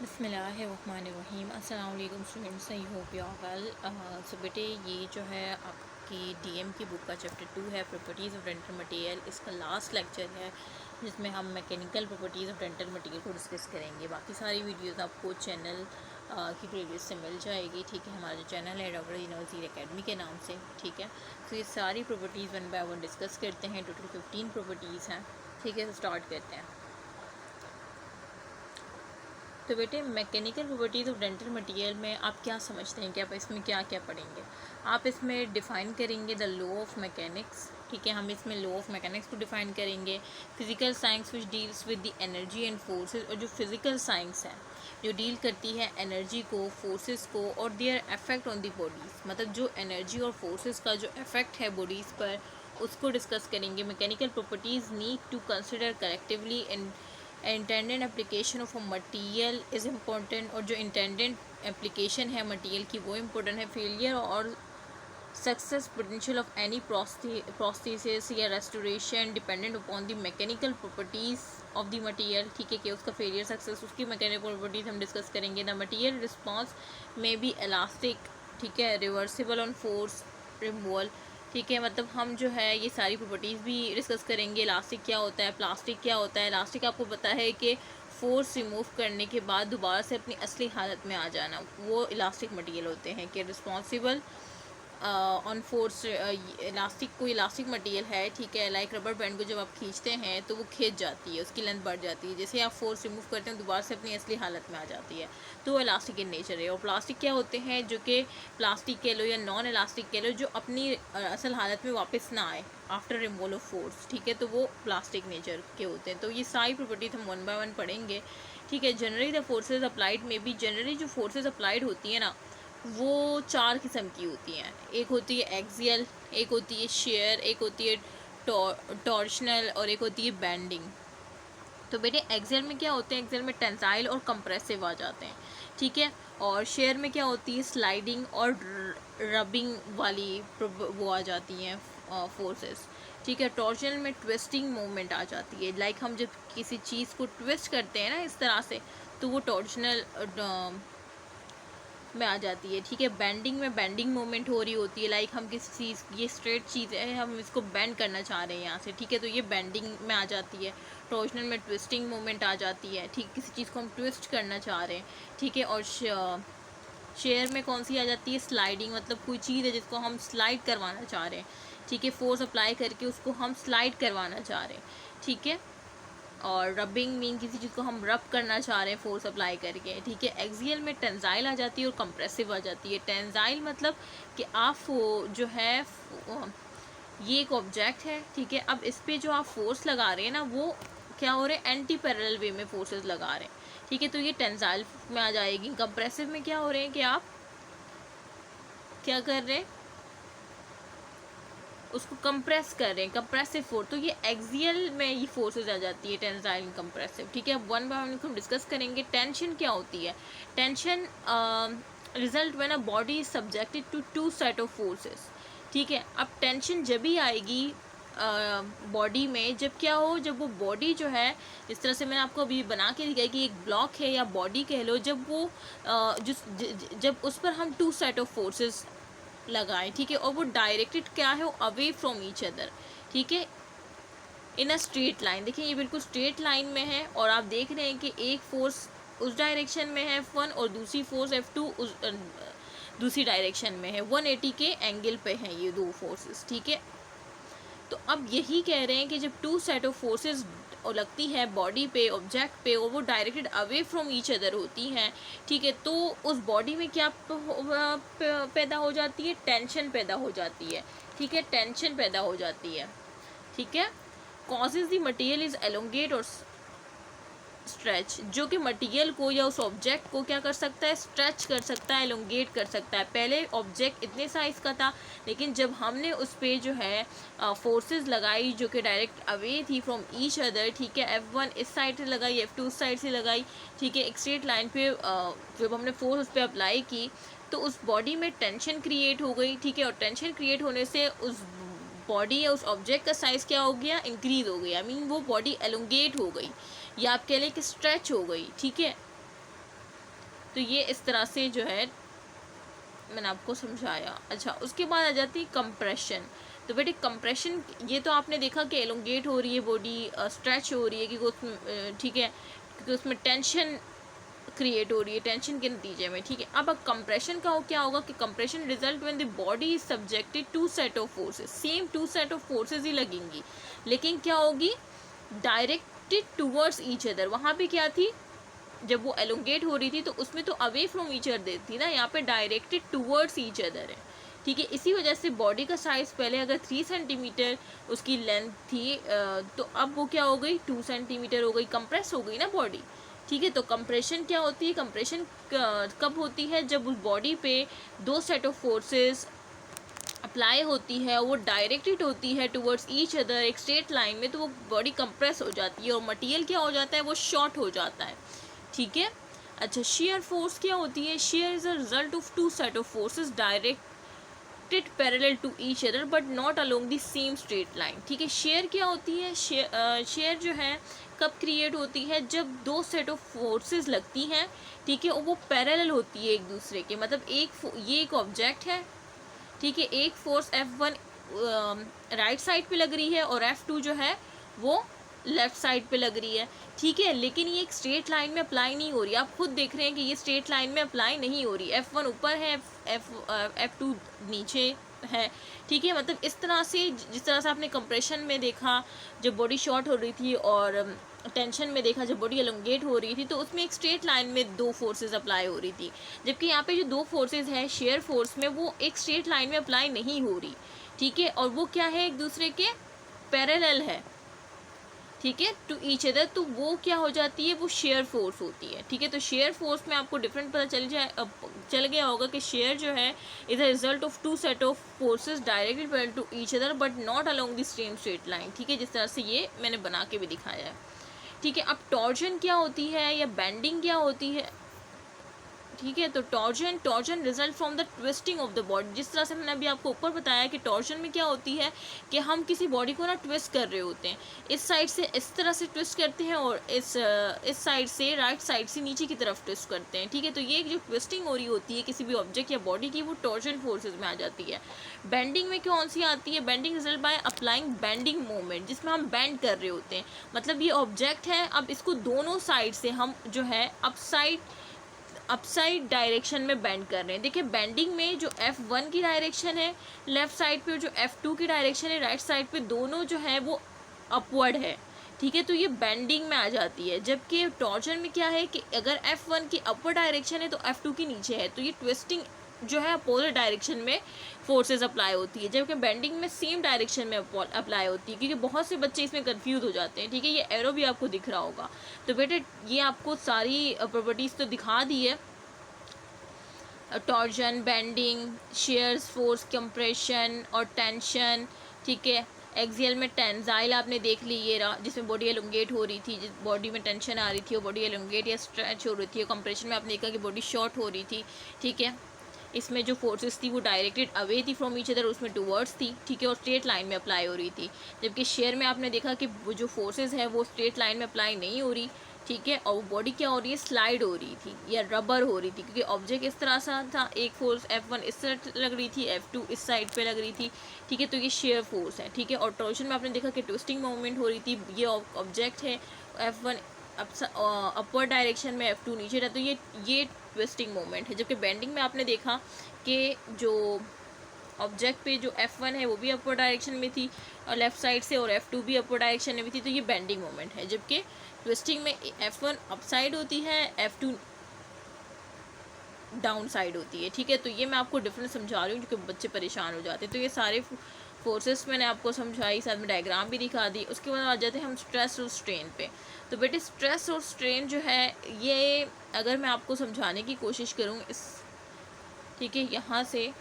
बिस्मिल्लाहिर्रहमानिर्रहीम। अस्सलाम वालेकुम students, I hope you are well. So बेटे, ये जो है आपकी डीएम की बुक का चैप्टर 2 है, प्रॉपर्टीज़ ऑफ डेंटल मटेरियल। इसका लास्ट लेक्चर है जिसमें हम mechanical properties of dental material को डिस्कस करेंगे। बाकी सारी वीडियोस आपको चैनल की प्लेलिस्ट से मिल जाएगी। ठीक है, हमारा जो चैनल है डॉक्टर यूनिवर्सिटी एकेडमी के नाम से। ठीक है, तो ये सारी properties one by one discuss करते हैं। टोटल 15 प्रॉपर्टीज़ हैं। ठीक है, तो स्टार्ट करते हैं। तो बेटे, mechanical properties of dental material में आप क्या समझते हैं कि आप इसमें क्या क्या पढ़ेंगे? आप इसमें डिफ़ाइन करेंगे द लॉ ऑफ मैकेनिक्स। ठीक है, हम इसमें लॉ ऑफ मैकेनिक्स को डिफ़ाइन करेंगे। Physical science which deals with the energy and forces, और जो फिज़िकल साइंस है जो डील करती है एनर्जी को, फोर्सेस को और their effect on the bodies, मतलब जो एनर्जी और फोर्सेस का जो इफेक्ट है बॉडीज़ पर, उसको डिस्कस करेंगे। Mechanical properties need to consider collectively and intended application of a material is important, और जो इंटेंडेड एप्लीकेशन है मटीरियल की वो इम्पोर्टेंट है। फेलियर और success potential of any prosthesis या restoration dependent upon the mechanical properties of the material. ठीक है, कि उसका फेलियर सक्सेस उसकी मैकेनिकल प्रॉपर्टीज़ हम डिस्कस करेंगे। द मटीरियल रिस्पॉन्स में बी इलास्टिक, ठीक है, रिवर्सिबल ऑन फोर्स रिमूवल। ठीक है, मतलब हम जो है ये सारी प्रॉपर्टीज़ भी डिस्कस करेंगे। इलास्टिक क्या होता है, प्लास्टिक क्या होता है। इलास्टिक आपको पता है कि फोर्स रिमूव करने के बाद दोबारा से अपनी असली हालत में आ जाना, वो इलास्टिक मटेरियल होते हैं। कि रिस्पॉन्सिबल ऑन फोर्स, इलास्टिक कोई इलास्टिक मटेरियल है, ठीक है, लाइक रबर बैंड को जब आप खींचते हैं तो वो खींच जाती है, उसकी लेंथ बढ़ जाती है। जैसे आप फोर्स रिमूव करते हैं दोबारा से अपनी असली हालत में आ जाती है, तो वो इलास्टिक इन नेचर है। और प्लास्टिक क्या होते हैं, जो कि प्लास्टिक कह लो या नॉन इलास्टिक कह लो, जो अपनी असल हालत में वापस ना आए आफ्टर रिमूवल ऑफ फोर्स। ठीक है, तो वो प्लास्टिक नेचर के होते हैं। तो ये सारी प्रॉपर्टीज हम वन बाय वन पढ़ेंगे। ठीक है, जनरली द फोर्सेज अप्लाइड में भी, जनरली जो फोर्सेज अप्लाइड होती है ना, वो 4 किस्म की होती हैं। एक होती है एक्सियल, एक होती है शेयर, एक होती है टॉर्शनल और एक होती है बैंडिंग। तो बेटे, एक्सियल में क्या होते हैं, एक्सियल में टेंसाइल और कंप्रेसिव आ जाते हैं। ठीक है, और शेयर में क्या होती है, स्लाइडिंग और रबिंग वाली वो आ जाती हैं फोर्सेस। ठीक है, टॉर्शनल में ट्विस्टिंग मूवमेंट आ जाती है, लाइक हम जब किसी चीज़ को ट्विस्ट करते हैं ना इस तरह से, तो वो टॉर्शनल में आ जाती है। ठीक है, बेंडिंग में बेंडिंग मूवमेंट हो रही होती है, लाइक हम किसी चीज़, ये स्ट्रेट चीज़ है, हम इसको बेंड करना चाह रहे हैं यहाँ से। ठीक है, तो ये बेंडिंग में आ जाती है। टॉर्शनल में ट्विस्टिंग मूवमेंट आ जाती है। ठीक, किसी चीज़ को हम ट्विस्ट करना चाह रहे हैं। ठीक है, और शेयर में कौन सी आ जाती है, स्लाइडिंग, मतलब कोई चीज़ है जिसको हम स्लाइड करवाना चाह रहे हैं। ठीक है, फोर्स अप्लाई करके उसको हम स्लाइड करवाना चाह रहे हैं। ठीक है, और रबिंग मीन किसी चीज़ को हम रब करना चाह रहे हैं फोर्स अप्लाई करके। ठीक है, एक्सियल में टेंसाइल आ जाती है और कंप्रेसिव आ जाती है। टेंसाइल मतलब कि आप जो है ये एक ऑब्जेक्ट है, ठीक है, अब इस पर जो आप फोर्स लगा रहे हैं ना, वो क्या हो रहे हैं, एंटी पैरेलल वे में फोर्सेस लगा रहे हैं। ठीक है, तो ये टेंसाइल में आ जाएगी। कंप्रेसिव में क्या हो रहे हैं कि आप क्या कर रहे हैं, उसको कंप्रेस कर रहे हैं, कंप्रेसिव फोर्स। तो ये एक्सियल में ये फोर्सेज आ जाती है, टेंसाइल कंप्रेसिव। ठीक है, अब वन बाय वन हम डिस्कस करेंगे। टेंशन क्या होती है, tension result when a body is subjected to 2 set of forces. ठीक है, अब टेंशन जब भी आएगी बॉडी में, जब क्या हो, जब वो बॉडी जो है, इस तरह से मैंने आपको अभी बना के दिखाया कि एक ब्लॉक है या बॉडी कह लो, जब वो जब उस पर हम 2 सेट ऑफ फोर्सेस लगाएं। ठीक है, और वो डायरेक्टेड क्या है, अवे फ्रॉम ईच अदर। ठीक है, इन अ स्ट्रेट लाइन। देखिए, ये बिल्कुल स्ट्रेट लाइन में है, और आप देख रहे हैं कि एक फोर्स उस डायरेक्शन में है F1 और दूसरी फोर्स F2 उस दूसरी डायरेक्शन में है। 180 के एंगल पे हैं ये दो फोर्सेस। ठीक है, तो अब यही कह रहे हैं कि जब 2 सेट ऑफ फोर्सेस लगती है बॉडी पे, ऑब्जेक्ट पे, और वो directed away from each other होती हैं। ठीक है, तो उस बॉडी में क्या पैदा हो जाती है, टेंशन पैदा हो जाती है। ठीक है, टेंशन पैदा हो जाती है। ठीक है, causes the material is elongate और स्ट्रेच, जो कि मटेरियल को या उस ऑब्जेक्ट को क्या कर सकता है, स्ट्रेच कर सकता है, एलोंगेट कर सकता है। पहले ऑब्जेक्ट इतने साइज़ का था, लेकिन जब हमने उस पर जो है फोर्सेस लगाई जो कि डायरेक्ट अवे थी फ्रॉम ईच अदर। ठीक है, F1 इस साइड से लगाई, F2 उस साइड से लगाई। ठीक है, एक स्ट्रेट लाइन पे जब हमने फोर्स उस पर अप्लाई की, तो उस बॉडी में टेंशन क्रिएट हो गई। ठीक है, और टेंशन क्रिएट होने से उस बॉडी या उस ऑब्जेक्ट का साइज़ क्या हो गया, इंक्रीज हो गया। आई मीन वो बॉडी एलोंगेट हो गई, या आप कह लें कि स्ट्रेच हो गई। ठीक है, तो ये इस तरह से जो है मैंने आपको समझाया। अच्छा, उसके बाद आ जाती है कंप्रेशन। तो बेटे कंप्रेशन, ये तो आपने देखा कि एलोंगेट हो रही है बॉडी, स्ट्रेच हो रही है क्योंकि उसमें ठीक है, क्योंकि उसमें टेंशन क्रिएट हो रही है टेंशन के नतीजे में, ठीक है। अब कंप्रेशन का क्या होगा कि compression result when the body is subjected to set of forces, same to set of forces ही लगेंगी, लेकिन क्या होगी, डायरेक्टेड टूवर्ड्स ईच अदर। वहाँ पे क्या थी, जब वो एलोंगेट हो रही थी तो उसमें तो अवे फ्रॉम ईच अदर थी ना, यहाँ पे डायरेक्टेड टूवर्ड्स ईच अदर है, ठीक है। इसी वजह से बॉडी का साइज पहले अगर 3 सेंटीमीटर उसकी लेंथ थी तो अब वो क्या हो गई, 2 सेंटीमीटर हो गई, कंप्रेस हो गई ना बॉडी, ठीक है। तो कंप्रेशन क्या होती है, कंप्रेशन कब होती है, जब उस बॉडी पे दो सेट ऑफ फोर्सेस अप्लाई होती है, वो डायरेक्टेड होती है टुवर्ड्स ईच अदर एक स्ट्रेट लाइन में, तो वो बॉडी कंप्रेस हो जाती है और मटेरियल क्या हो जाता है, वो शॉर्ट हो जाता है, ठीक है। अच्छा, शेयर फोर्स क्या होती है, shear is a result of two set of forces directed parallel to each other but not along the same straight line, ठीक है। शेयर क्या होती है, शेयर जो है कब क्रिएट होती है, जब दो सेट ऑफ फोर्सेस लगती हैं, ठीक है, और वो पैरेलल होती है एक दूसरे के, मतलब ये एक ऑब्जेक्ट है, ठीक है, एक फोर्स F1 राइट साइड पे लग रही है और F2 जो है वो लेफ्ट साइड पे लग रही है, ठीक है, लेकिन ये एक स्ट्रेट लाइन में अप्लाई नहीं हो रही, आप खुद देख रहे हैं कि ये स्ट्रेट लाइन में अप्लाई नहीं हो रही, F1 ऊपर है, F2 नीचे है, ठीक है। मतलब इस तरह से, जिस तरह से आपने कंप्रेशन में देखा जब बॉडी शॉर्ट हो रही थी और टेंशन में देखा जब बॉडी एलोंगेट हो रही थी, तो उसमें एक स्ट्रेट लाइन में दो फोर्सेस अप्लाई हो रही थी, जबकि यहाँ पे जो दो फोर्सेस है शेयर फोर्स में, वो एक स्ट्रेट लाइन में अप्लाई नहीं हो रही, ठीक है, और वो क्या है, एक दूसरे के पैरेलल है, ठीक है, टू ईच अदर, तो वो क्या हो जाती है, वो शेयर फोर्स होती है, ठीक है। तो शेयर फोर्स में आपको डिफरेंट पता चल गया होगा कि शेयर जो है is a result of two set of forces directly parallel to each other but not along the same straight line, ठीक है, जिस तरह से ये मैंने बना के भी दिखाया है, ठीक है। अब टॉर्जन क्या होती है या बेंडिंग क्या होती है, ठीक है। तो torsion result from the twisting of the body, जिस तरह से मैंने अभी आपको ऊपर बताया कि टॉर्जन में क्या होती है कि हम किसी बॉडी को ना ट्विस्ट कर रहे होते हैं, इस साइड से इस तरह से ट्विस्ट करते हैं और इस साइड से राइट साइड से नीचे की तरफ ट्विस्ट करते हैं, ठीक है। तो ये जो ट्विस्टिंग हो रही होती है किसी भी ऑब्जेक्ट या बॉडी की, वो टॉर्जन फोर्सेज में आ जाती है। बेंडिंग में कौन सी आती है, bending result by applying bending movement, जिसमें हम बेंड कर रहे होते हैं, मतलब ये ऑब्जेक्ट है, अब इसको दोनों साइड से हम जो है अपसाइड डायरेक्शन में बेंड कर रहे हैं। देखिए बेंडिंग में जो F1 की डायरेक्शन है लेफ्ट साइड पे, जो F2 की डायरेक्शन है राइट साइड पे, दोनों जो है वो अपवर्ड है, ठीक है। तो ये बेंडिंग में आ जाती है, जबकि टॉर्जन में क्या है कि अगर F1 की अपवर्ड डायरेक्शन है तो F2 की नीचे है, तो ये ट्विस्टिंग जो है अपोजिट डायरेक्शन में फोर्सेस अप्लाई होती है, जबकि बेंडिंग में सेम डायरेक्शन में अप्लाई होती है, क्योंकि बहुत से बच्चे इसमें कंफ्यूज हो जाते हैं, ठीक है। ये एरो भी आपको दिख रहा होगा, तो बेटे ये आपको सारी प्रॉपर्टीज़ तो दिखा दी है, torsion, bending, shares force, compression और टेंशन, ठीक है। एक्सियल में टेंजाइल आपने देख ली, ये रहा जिसमें बॉडी एलोंगेट हो रही थी, जिस बॉडी में टेंशन आ रही थी वो बॉडी एलोंगेट या स्ट्रेच हो रही थी। कंप्रेशन में आपने देखा कि बॉडी शॉर्ट हो रही थी, ठीक है। इसमें जो फोर्सेस थी वो डायरेक्टेड अवे थी फ्रॉम ईच अदर, उसमें टूवर्ड्स थी, ठीक है, और स्ट्रेट लाइन में अप्लाई हो रही थी। जबकि शेयर में आपने देखा कि वो जो फोर्सेस है वो स्ट्रेट लाइन में अप्लाई नहीं हो रही, ठीक है, और वो बॉडी क्या हो रही है, स्लाइड हो रही थी या रबर हो रही थी, क्योंकि ऑब्जेक्ट इस तरह सा था, एक फोर्स F1 इस तरह लग रही थी, F2 इस साइड पे लग रही थी, ठीक है। तो ये शेयर फोर्स है, ठीक है। और टॉर्शन में आपने देखा कि ट्विस्टिंग मूवमेंट हो रही थी, ये ऑब्जेक्ट है F1 अपर डायरेक्शन में, F2 नीचे रहता, तो ये ट्विस्टिंग मूवमेंट है। जबकि बेंडिंग में आपने देखा कि जो ऑब्जेक्ट पे जो F1 है वो भी अपर डायरेक्शन में थी और लेफ्ट साइड से, और F2 भी अपर डायरेक्शन में थी, तो ये बेंडिंग मोमेंट है। जबकि ट्विस्टिंग में F1 अप साइड होती है, F2 डाउन साइड होती है, ठीक है। तो ये मैं आपको डिफरेंस समझा रही हूँ क्योंकि बच्चे परेशान हो जाते हैं। तो ये सारे फोर्सेस मैंने आपको समझाई, साथ में डायग्राम भी दिखा दी। उसके बाद आ जाते हैं हम स्ट्रेस और स्ट्रेन पे। तो बेटे स्ट्रेस और स्ट्रेन जो है ये अगर मैं आपको समझाने की कोशिश करूँ ठीक है, यहाँ से,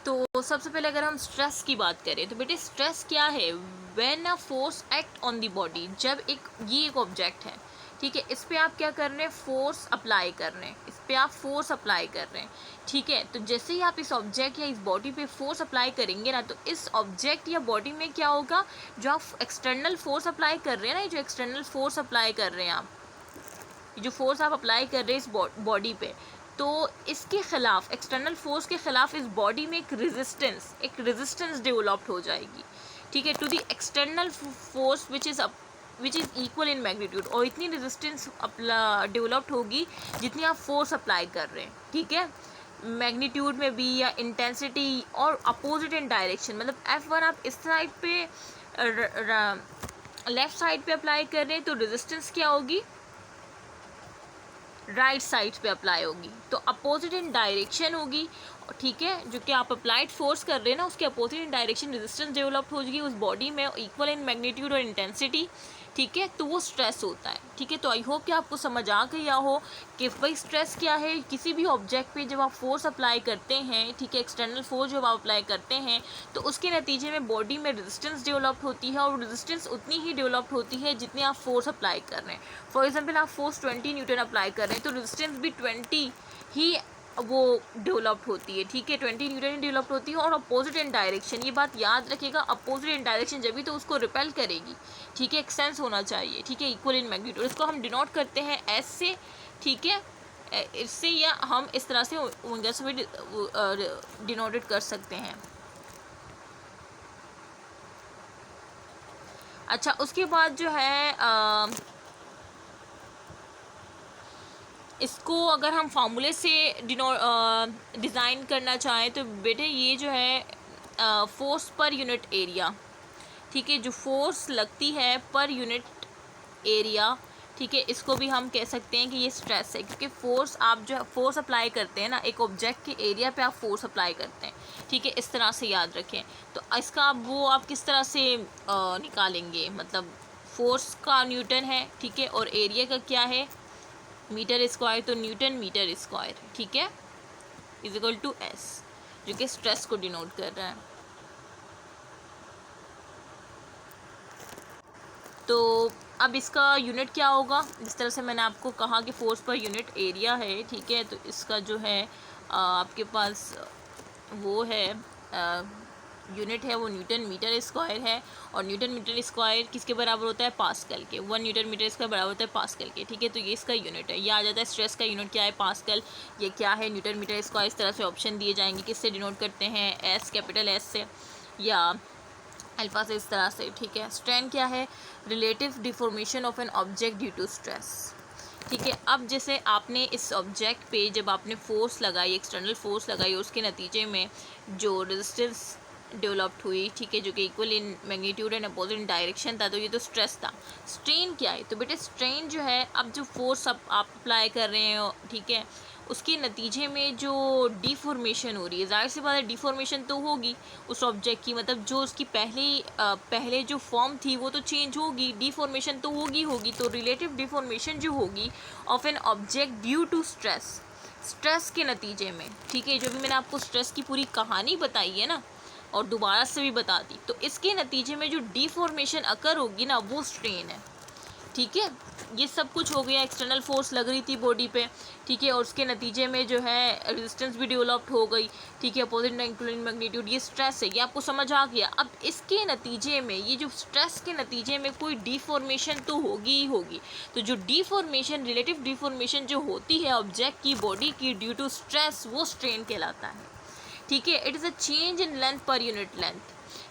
तो सबसे पहले अगर हम स्ट्रेस की बात करें तो बेटे स्ट्रेस क्या है, when a force act on the body, जब ये एक ऑब्जेक्ट है, ठीक है, इस पे आप क्या कर रहे हैं, फोर्स अप्लाई कर रहे हैं, इस पे आप फोर्स अप्लाई कर रहे हैं, ठीक है। तो जैसे ही आप इस ऑब्जेक्ट या इस बॉडी पे फोर्स अप्लाई करेंगे ना, तो इस ऑब्जेक्ट या बॉडी में क्या होगा, जो आप एक्सटर्नल फोर्स अप्लाई कर रहे हैं ना, जो एक्सटर्नल फोर्स अप्लाई कर रहे हैं आप, जो फोर्स आप अप्लाई कर रहे हैं इस बॉडी पे, तो इसके ख़िलाफ़, एक्सटर्नल फोर्स के ख़िलाफ़ इस बॉडी में एक रेजिस्टेंस डेवलप्ड हो जाएगी, ठीक है, to the external force which is equal in magnitude. और इतनी रेजिस्टेंस डेवलप्ड होगी जितनी आप फोर्स अप्लाई कर रहे हैं, ठीक है, मैग्नीट्यूड में भी या इंटेंसिटी, और अपोजिट इन डायरेक्शन। मतलब F1 आप इस साइड पे लेफ़्ट साइड पे अप्लाई कर रहे हैं तो रेजिस्टेंस क्या होगी, राइट साइड पे अप्लाई होगी, तो अपोजिट इन डायरेक्शन होगी, ठीक है, जो कि आप अप्लाइड फोर्स कर रहे हैं ना उसके opposite in direction resistance develop होगी उस बॉडी में, इक्वल इन मैग्नीट्यूड और इंटेंसिटी, ठीक है, तो वो स्ट्रेस होता है, ठीक है। तो आई होप कि आपको समझ आ गया हो कि भाई स्ट्रेस क्या है। किसी भी ऑब्जेक्ट पे जब आप फोर्स अप्लाई करते हैं, ठीक है, एक्सटर्नल फोर्स जब आप अप्लाई करते हैं तो उसके नतीजे में बॉडी में रेजिस्टेंस डेवलप होती है, और रेजिस्टेंस उतनी ही डेवलप होती है जितनी आप फोर्स अप्लाई कर रहे हैं। फॉर एग्जाम्पल आप फोर्स 20 न्यूटन अप्लाई कर रहे हैं तो रेजिस्टेंस भी 20 ही वो डेवलप्ड होती है, ठीक है, 20 न्यूटन डेवलप्ड होती है, और अपोजिट इन डायरेक्शन, ये बात याद रखिएगा, अपोजिट इन डायरेक्शन जब भी तो उसको रिपेल करेगी, ठीक है, एक्सेंस होना चाहिए, ठीक है, इक्वल इन मैग्नीट्यूड। इसको हम डिनोट करते हैं एस से, ठीक है, इससे, या हम इस तरह से ओमेगा से भी डिनोटेड कर सकते हैं। अच्छा, उसके बाद जो है इसको अगर हम फार्मूले से डिज़ाइन करना चाहें तो बेटे ये जो है फोर्स पर यूनिट एरिया, ठीक है, जो फोर्स लगती है पर यूनिट एरिया, ठीक है, इसको भी हम कह सकते हैं कि ये स्ट्रेस है, क्योंकि फोर्स आप जो फोर्स अप्लाई करते हैं ना एक ऑब्जेक्ट के एरिया पे आप फोर्स अप्लाई करते हैं, ठीक है, इस तरह से याद रखें। तो इसका आप किस तरह से निकालेंगे, मतलब फोर्स का न्यूटन है, ठीक है, और एरिया का क्या है, मीटर स्क्वायर, तो न्यूटन मीटर स्क्वायर, ठीक है, इज इक्वल टू एस, जो कि स्ट्रेस को डिनोट कर रहा है। तो अब इसका यूनिट क्या होगा, जिस तरह से मैंने आपको कहा कि फोर्स पर यूनिट एरिया है, ठीक है, तो इसका जो है आपके पास वो है यूनिट है वो न्यूटन मीटर स्क्वायर है, और न्यूटन मीटर स्क्वायर किसके बराबर होता है, पास्कल के, 1 न्यूटन मीटर स्क्वायर बराबर होता है पास्कल के, ठीक है, तो ये इसका यूनिट है। ये आ जाता है स्ट्रेस का यूनिट क्या है, पास्कल, ये क्या है, न्यूटन मीटर स्क्वायर। इस तरह से ऑप्शन दिए जाएंगे, किससे डिनोट करते हैं, एस, कैपिटल एस से, या अल्फा से, इस तरह से, ठीक है। स्ट्रेन क्या है, relative deformation of an object due to stress, ठीक है। अब जैसे आपने इस ऑब्जेक्ट पे जब आपने फोर्स लगाई, एक्सटर्नल फोर्स लगाई, उसके नतीजे में जो रेजिस्टेंस डेवलप्ड हुई, ठीक है, जो कि equal in magnitude and opposite in direction था, तो ये तो स्ट्रेस था। स्ट्रेन क्या है, तो बेटे स्ट्रेन जो है, अब जो फोर्स आप अप्लाई कर रहे हैं, ठीक है, उसके नतीजे में जो डिफॉर्मेशन हो रही है, ज़ाहिर सी बात है डिफॉर्मेशन तो होगी उस ऑब्जेक्ट की, मतलब जो उसकी पहले जो फॉर्म थी वो तो चेंज होगी, डिफॉर्मेशन तो होगी। तो रिलेटिव डिफॉर्मेशन जो होगी of an object due to stress के नतीजे में, ठीक है, जो भी मैंने आपको स्ट्रेस की पूरी कहानी बताई है ना, और दोबारा से भी बता दी, तो इसके नतीजे में जो डिफॉर्मेशन अकर होगी ना वो स्ट्रेन है, ठीक है। ये सब कुछ हो गया, एक्सटर्नल फोर्स लग रही थी बॉडी पे, ठीक है, और उसके नतीजे में जो है रेजिस्टेंस भी डेवलप्ड हो गई, ठीक है, अपोजिट इंक्लूडिंग मैग्नीट्यूड, ये स्ट्रेस है, ये आपको समझ आ गया। अब इसके नतीजे में, ये जो स्ट्रेस के नतीजे में कोई डिफॉर्मेशन तो होगी ही होगी, तो जो डिफॉर्मेशन, रिलेटिव डिफॉर्मेशन जो होती है ऑब्जेक्ट की बॉडी की ड्यू टू स्ट्रेस, वो स्ट्रेन कहलाता है, ठीक है। It is a change in length per unit length,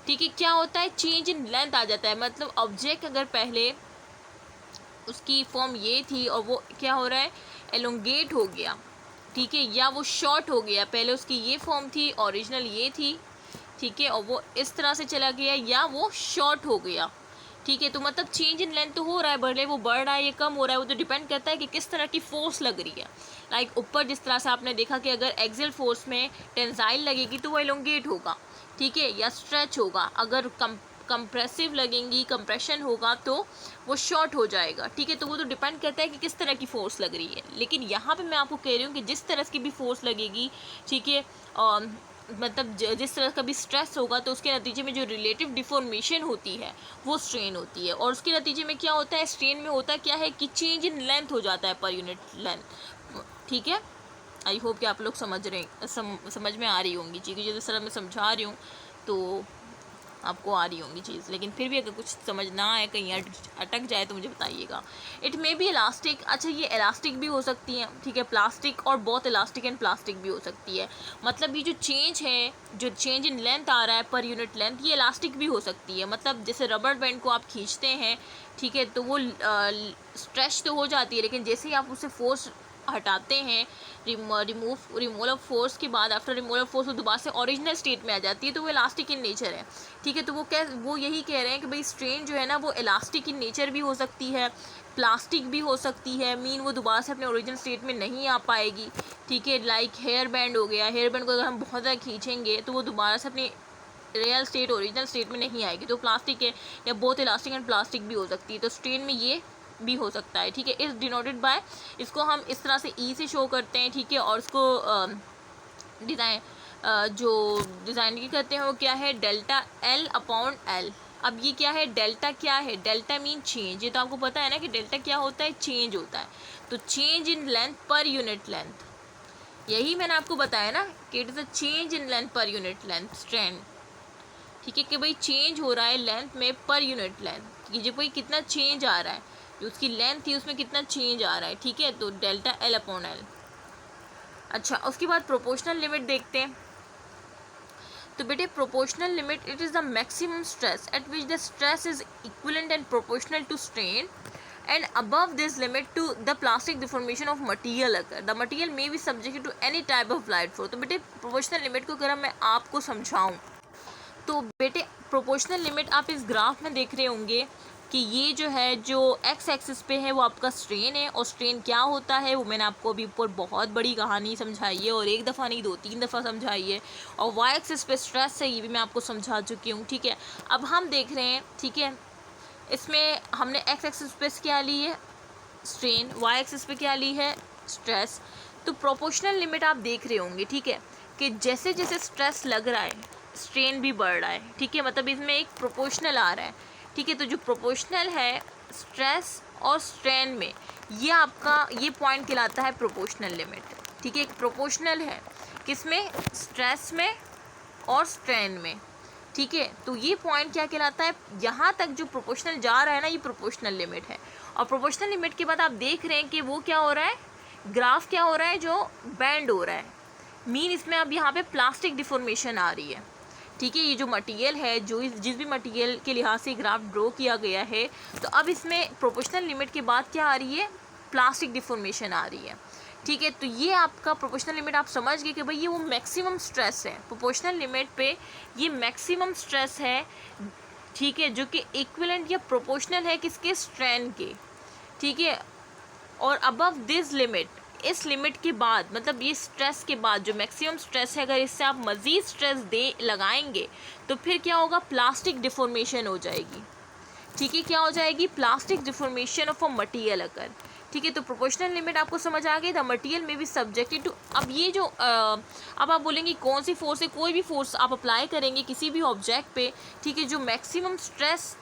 ठीक है, क्या होता है, चेंज इन लेंथ आ जाता है, मतलब ऑब्जेक्ट अगर पहले उसकी फॉर्म ये थी और वो क्या हो रहा है, एलोंगेट हो गया, ठीक है, या वो शॉर्ट हो गया, पहले उसकी ये फॉर्म थी, ओरिजिनल ये थी, ठीक है, और वो इस तरह से चला गया, या वो शॉर्ट हो गया, ठीक है, तो मतलब चेंज इन लेंथ तो हो रहा है, भले वो बढ़ रहा है या कम हो रहा है, वो तो डिपेंड करता है कि किस तरह की फोर्स लग रही है। लाइक ऊपर जिस तरह से आपने देखा कि अगर एक्सियल फोर्स में टेंसाइल लगेगी तो वो एलोंगेट होगा, ठीक है, या स्ट्रेच होगा, अगर कंप्रेसिव लगेंगी, कंप्रेशन होगा तो वो शॉर्ट हो जाएगा, ठीक है, तो वो तो डिपेंड करता है कि किस तरह की फोर्स लग रही है। लेकिन यहाँ पे मैं आपको कह रही हूँ कि जिस तरह की भी फोर्स लगेगी, ठीक है, मतलब जिस तरह का भी स्ट्रेस होगा तो उसके नतीजे में जो रिलेटिव डिफॉर्मेशन होती है वो स्ट्रेन होती है, और उसके नतीजे में क्या होता है, स्ट्रेन में होता क्या है कि चेंज इन लेंथ हो जाता है पर यूनिट लेंथ, ठीक है। आई होप कि आप लोग समझ में आ रही होंगी, ठीक है, जिस तरह मैं समझा रही हूँ। तो आपको आ रही होंगी चीज़, लेकिन फिर भी अगर कुछ समझ ना आए, कहीं अटक जाए तो मुझे बताइएगा। इट मे बी इलास्टिक, अच्छा ये इलास्टिक भी हो सकती है, ठीक है, प्लास्टिक और बहुत इलास्टिक एंड प्लास्टिक भी हो सकती है। मतलब ये जो चेंज है, जो चेंज इन लेंथ आ रहा है पर यूनिट लेंथ, ये इलास्टिक भी हो सकती है। मतलब जैसे रबर बैंड को आप खींचते हैं, ठीक है, तो वो स्ट्रेच तो हो जाती है, लेकिन जैसे ही आप उसे फोर्स हटाते हैं, रिमूवल ऑफ फोर्स के बाद, आफ्टर रिमूवल ऑफ फोर्स वो दोबारा से ओरिजिनल स्टेट में आ जाती है, तो वो इलास्टिक इन नेचर है, ठीक है। तो वो यही कह रहे हैं कि भाई स्ट्रेन जो है ना वो इलास्टिक इन नेचर भी हो सकती है, प्लास्टिक भी हो सकती है, मीन वो दोबारा से अपने ओरिजिनल स्टेट में नहीं आ पाएगी, ठीक है। लाइक हेयर बैंड हो गया, हेयर बैंड को अगर हम बहुत ज़्यादा खींचेंगे तो वो दोबारा से अपनी रियल स्टेट, ओरिजिनल स्टेट में नहीं आएगी, तो प्लास्टिक है, या बहुत इलास्टिक एंड प्लास्टिक भी हो सकती है। तो स्ट्रेन में ये भी हो सकता है, ठीक है। इस डिनोटेड बाय, इसको हम इस तरह से ई से शो करते हैं, ठीक है। और इसको डिज़ाइन जो डिज़ाइन की करते हैं वो क्या है, डेल्टा एल अपॉन एल। अब ये क्या है, डेल्टा क्या है, डेल्टा मीन चेंज, ये तो आपको पता है ना कि डेल्टा क्या होता है, चेंज होता है। तो change in length per unit length, यही मैंने आपको बताया ना कि it is a change in length per unit length strand, ठीक है, कि भाई चेंज हो रहा है लेंथ में पर यूनिट लेंथ, कि जो भाई कितना चेंज आ रहा है, जो उसकी लेंथ थी उसमें कितना चेंज आ रहा है, ठीक है। तो डेल्टा एल अपॉन एल। अच्छा, उसके बाद प्रोपोर्शनल लिमिट देखते हैं। तो बेटे proportional limit, it is the maximum stress at which the stress is equivalent and proportional to strain, and above this limit to the plastic deformation of material occur. The material may be subjected to any type of light force. तो बेटे proportional limit को अगर मैं आपको समझाऊं तो बेटे proportional limit आप इस ग्राफ में देख रहे होंगे कि ये जो है, जो एक्स एक्सिस पे है वो आपका स्ट्रेन है, और स्ट्रेन क्या होता है वो मैंने आपको अभी ऊपर बहुत बड़ी कहानी समझाई है, और एक दफ़ा नहीं 2-3 दफ़ा समझाई है। और वाई एक्सिस पे स्ट्रेस है, ये भी मैं आपको समझा चुकी हूँ, ठीक है। अब हम देख रहे हैं, ठीक है, इसमें हमने एक्स एक्सिस पे क्या ली है, स्ट्रेन, वाई एक्सिस पे क्या ली है, स्ट्रेस। तो प्रोपोर्शनल लिमिट आप देख रहे होंगे, ठीक है, कि जैसे जैसे स्ट्रेस लग रहा है स्ट्रेन भी बढ़ रहा है, ठीक है। मतलब इसमें एक प्रोपोर्शनल आ रहा है, ठीक है। तो जो प्रोपोर्शनल है स्ट्रेस और स्ट्रेन में, ये आपका ये पॉइंट कहलाता है प्रोपोर्शनल लिमिट, ठीक है। एक प्रोपोर्शनल है किसमें, स्ट्रेस में और स्ट्रेन में, ठीक है। तो ये पॉइंट क्या कहलाता है, यहाँ तक जो प्रोपोर्शनल जा रहा है ना, ये प्रोपोर्शनल लिमिट है। और प्रोपोर्शनल लिमिट के बाद आप देख रहे हैं कि वो क्या हो रहा है, ग्राफ क्या हो रहा है, जो बैंड हो रहा है, मीन इसमें अब यहाँ पे प्लास्टिक डिफॉर्मेशन आ रही है, ठीक है। ये जो मटेरियल है, जो जिस भी मटेरियल के लिहाज से ग्राफ ड्रॉ किया गया है, तो अब इसमें प्रोपोर्शनल लिमिट के बाद क्या आ रही है, प्लास्टिक डिफॉर्मेशन आ रही है, ठीक है। तो ये आपका प्रोपोर्शनल लिमिट आप समझ गए कि भाई ये वो मैक्सिमम स्ट्रेस है, प्रोपोर्शनल लिमिट पे ये मैक्सिमम स्ट्रेस है, ठीक है, जो कि इक्विवेलेंट या प्रोपोर्शनल है किसके, स्ट्रेन के, ठीक है। और अबव दिस लिमिट, इस लिमिट के बाद, मतलब ये स्ट्रेस के बाद जो मैक्सिमम स्ट्रेस है, अगर इससे आप मज़ीद स्ट्रेस लगाएंगे तो फिर क्या होगा, प्लास्टिक डिफॉर्मेशन हो जाएगी, ठीक है। क्या हो जाएगी, plastic deformation of a material अगर, ठीक है। तो प्रोपोर्शनल लिमिट आपको समझ आ गई, द मटेरियल में भी सब्जेक्टेड टू, अब ये जो अब आप बोलेंगे कौन सी फोर्स है, कोई भी फोर्स आप अप्लाई करेंगे किसी भी ऑब्जेक्ट पे, ठीक है, जो मैक्सिमम स्ट्रेस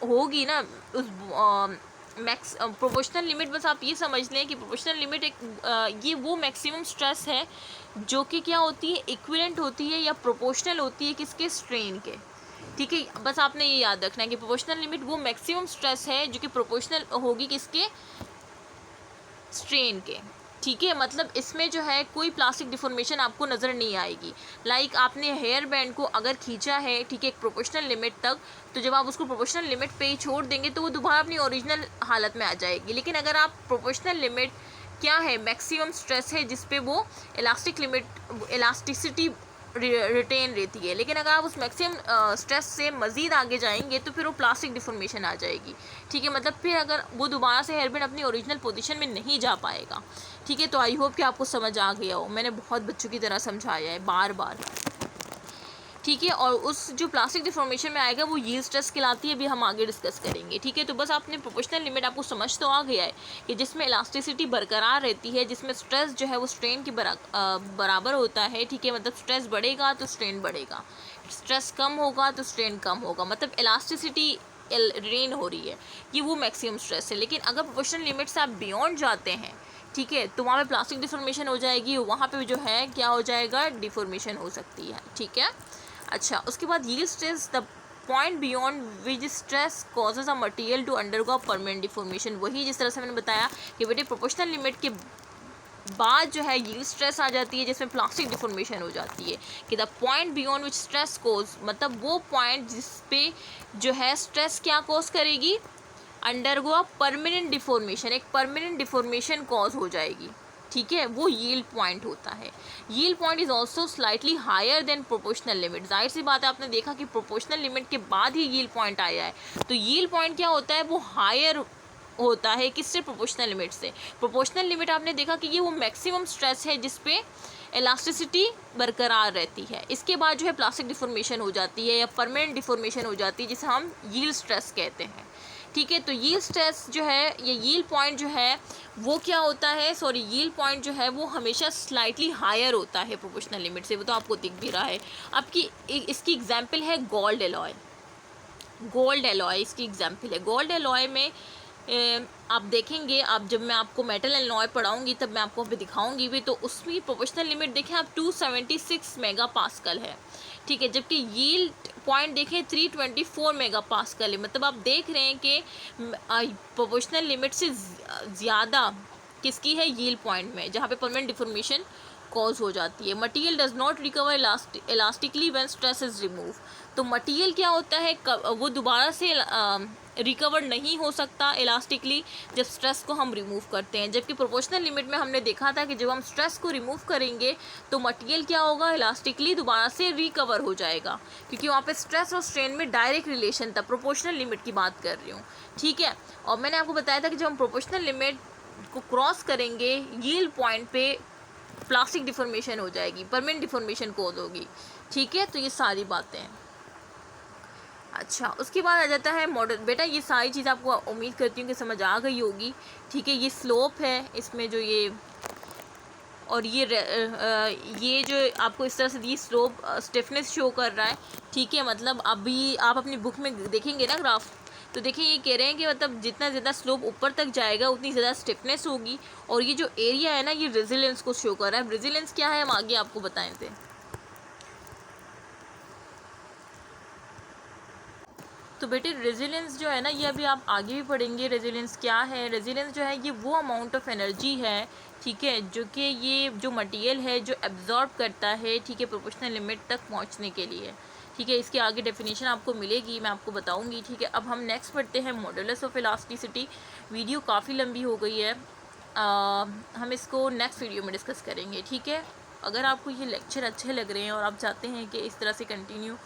होगी ना उस प्रोपोर्शनल लिमिट, बस आप ये समझ लें कि प्रोपोर्शनल लिमिट एक ये वो मैक्सिमम स्ट्रेस है जो कि क्या होती है, इक्विवेलेंट होती है या प्रोपोर्शनल होती है किसके, स्ट्रेन के, ठीक है। बस आपने ये याद रखना है कि प्रोपोर्शनल लिमिट वो मैक्सिमम स्ट्रेस है जो कि प्रोपोर्शनल होगी किसके, स्ट्रेन के, ठीक है। मतलब इसमें जो है कोई प्लास्टिक डिफॉर्मेशन आपको नज़र नहीं आएगी। लाइक आपने हेयर बैंड को अगर खींचा है, ठीक है, एक प्रोपोर्शनल लिमिट तक, तो जब आप उसको प्रोपोर्शनल लिमिट पे ही छोड़ देंगे तो वो दोबारा अपनी ओरिजिनल हालत में आ जाएगी। लेकिन अगर आप प्रोपोर्शनल लिमिट क्या है, मैक्सिमम स्ट्रेस है जिस पे वो इलास्टिसिटी रिटेन रहती है, लेकिन अगर आप उस मैक्सिमम स्ट्रेस से मज़ीद आगे जाएंगे तो फिर वो प्लास्टिक डिफॉर्मेशन आ जाएगी, ठीक है। मतलब फिर अगर वो दोबारा से हेयर बैंड अपनी ओरिजिनल पोजीशन में नहीं जा पाएगा, ठीक है। तो आई होप कि आपको समझ आ गया हो, मैंने बहुत बच्चों की तरह समझाया है बार बार, ठीक है। और उस जो प्लास्टिक डिफॉर्मेशन में आएगा वो यील्ड स्ट्रेस कहलाती है, अभी हम आगे डिस्कस करेंगे, ठीक है। तो बस आपने प्रोपोर्शनल लिमिट आपको समझ तो आ गया है कि जिसमें इलास्टिसिटी बरकरार रहती है, जिसमें स्ट्रेस जो है वो स्ट्रेन के बराबर होता है, ठीक है। मतलब स्ट्रेस बढ़ेगा तो स्ट्रेन बढ़ेगा, स्ट्रेस कम होगा तो स्ट्रेन कम होगा, मतलब इलास्टिसिटी रेन हो रही है, ये वो मैक्सिमम स्ट्रेस है। लेकिन अगर प्रोपोर्शनल लिमिट से आप बियॉन्ड जाते हैं, ठीक है, तो वहाँ पे प्लास्टिक डिफॉर्मेशन हो जाएगी, वहाँ पे जो है क्या हो जाएगा, डिफॉर्मेशन हो सकती है, ठीक है। अच्छा, उसके बाद yield stress the point beyond which stress causes a material to undergo permanent deformation. वही जिस तरह से मैंने बताया कि बेटे प्रोपोर्शनल लिमिट के बाद जो है यील्ड स्ट्रेस आ जाती है जिसमें प्लास्टिक डिफॉर्मेशन हो जाती है कि the point beyond which stress cause, मतलब वो पॉइंट जिस पे जो है स्ट्रेस क्या कॉज करेगी, अंडरगो अ परमानेंट डिफॉर्मेशन, एक परमानेंट डिफॉर्मेशन कॉज हो जाएगी, ठीक है, वो यील्ड पॉइंट होता है। Yield point is also slightly higher than proportional limit. जाहिर सी बात है, आपने देखा कि प्रोपोर्शनल लिमिट के बाद ही यील्ड पॉइंट आया है, तो यील्ड पॉइंट क्या होता है, वो हायर होता है किससे, प्रोपोर्शनल लिमिट से। प्रोपोर्शनल लिमिट आपने देखा कि ये वो मैक्सिमम स्ट्रेस है जिस पे इलास्टिसिटी बरकरार रहती है। इसके बाद जो है प्लास्टिक डिफॉर्मेशन हो जाती है या परमानेंट डिफॉर्मेशन हो जाती है जिसे हम यील्ड स्ट्रेस कहते हैं, ठीक है। तो यील्ड स्ट्रेस जो है, ये यील्ड पॉइंट जो है वो क्या होता है, सॉरी यील्ड पॉइंट जो है वो हमेशा स्लाइटली हायर होता है प्रोपोर्शनल लिमिट से, वो तो आपको दिख भी रहा है। आपकी इसकी एग्जांपल है गोल्ड एलॉय। गोल्ड एलॉय इसकी एग्जांपल है। गोल्ड एलॉय में आप देखेंगे, आप जब मैं आपको मेटल एलॉय पढ़ाऊंगी तब मैं आपको अभी दिखाऊंगी भी, तो उसकी प्रोपोर्शनल लिमिट देखें आप 276 मेगा पास्कल है, ठीक है, जबकि यील्ड पॉइंट देखें 324 मेगा पास्कल है। मतलब आप देख रहे हैं कि प्रोपोर्शनल लिमिट से ज़्यादा किसकी है, यील्ड पॉइंट में, जहाँ पे परमानेंट डिफॉर्मेशन कॉज हो जाती है। Material does not recover elastically when stress is remove. तो मटेरियल क्या होता है, वो दोबारा से रिकवर नहीं हो सकता इलास्टिकली जब स्ट्रेस को हम रिमूव करते हैं, जबकि प्रोपोर्शनल लिमिट में हमने देखा था कि जब हम स्ट्रेस को रिमूव करेंगे तो मटेरियल क्या होगा, इलास्टिकली दोबारा से रिकवर हो जाएगा, क्योंकि वहाँ पे स्ट्रेस और स्ट्रेन में डायरेक्ट रिलेशन था। प्रोपोर्शनल लिमिट की बात कर रही हूँ, ठीक है। और मैंने आपको बताया था कि जब हम प्रोपोर्शनल लिमिट को क्रॉस करेंगे यील्ड पॉइंट पे प्लास्टिक डिफॉर्मेशन हो जाएगी, परमानेंट डिफॉर्मेशन कॉज होगी, ठीक है। तो ये सारी बातें हैं। अच्छा, उसके बाद आ जाता है मॉडल। बेटा ये सारी चीज़ आपको उम्मीद करती हूँ कि समझ आ गई होगी, ठीक है। ये स्लोप है, इसमें जो ये और ये जो आपको इस तरह से ये स्लोप स्टिफनेस शो कर रहा है, ठीक है। मतलब अभी आप अपनी बुक में देखेंगे ना ग्राफ, तो देखिए ये कह रहे हैं कि मतलब जितना ज़्यादा स्लोप ऊपर तक जाएगा उतनी ज़्यादा स्टिफनेस होगी, और ये जो एरिया है ना ये रेजिलेंस को शो कर रहा है। रेजिलेंस क्या है हम आगे आपको बताएं थे। तो बेटे रेजिलेंस जो है ना ये अभी आप आगे भी पढ़ेंगे। रेजिलेंस क्या है, रेजिलेंस जो है ये वो अमाउंट ऑफ एनर्जी है, ठीक है, जो कि ये जो मटेरियल है जो एब्जॉर्ब करता है, ठीक है, प्रोपोर्शनल लिमिट तक पहुंचने के लिए, ठीक है। इसके आगे डेफिनेशन आपको मिलेगी, मैं आपको बताऊंगी, ठीक है। अब हम नेक्स्ट पढ़ते हैं मॉडुलस ऑफ इलास्टिसिटी। वीडियो काफ़ी लंबी हो गई है, हम इसको नेक्स्ट वीडियो में डिस्कस करेंगे, ठीक है। अगर आपको ये लेक्चर अच्छे लग रहे हैं और आप चाहते हैं कि इस तरह से कंटिन्यू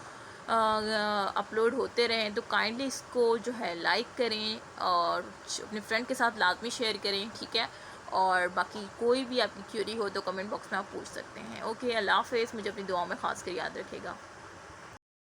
अपलोड होते रहें तो काइंडली इसको जो है लाइक करें और अपने फ्रेंड के साथ लाजमी शेयर करें, ठीक है। और बाकी कोई भी आपकी क्यूरी हो तो कमेंट बॉक्स में आप पूछ सकते हैं। ओके, अल्लाह हाफ़िज़। मुझे अपनी दुआओं में ख़ास कर याद रखेगा।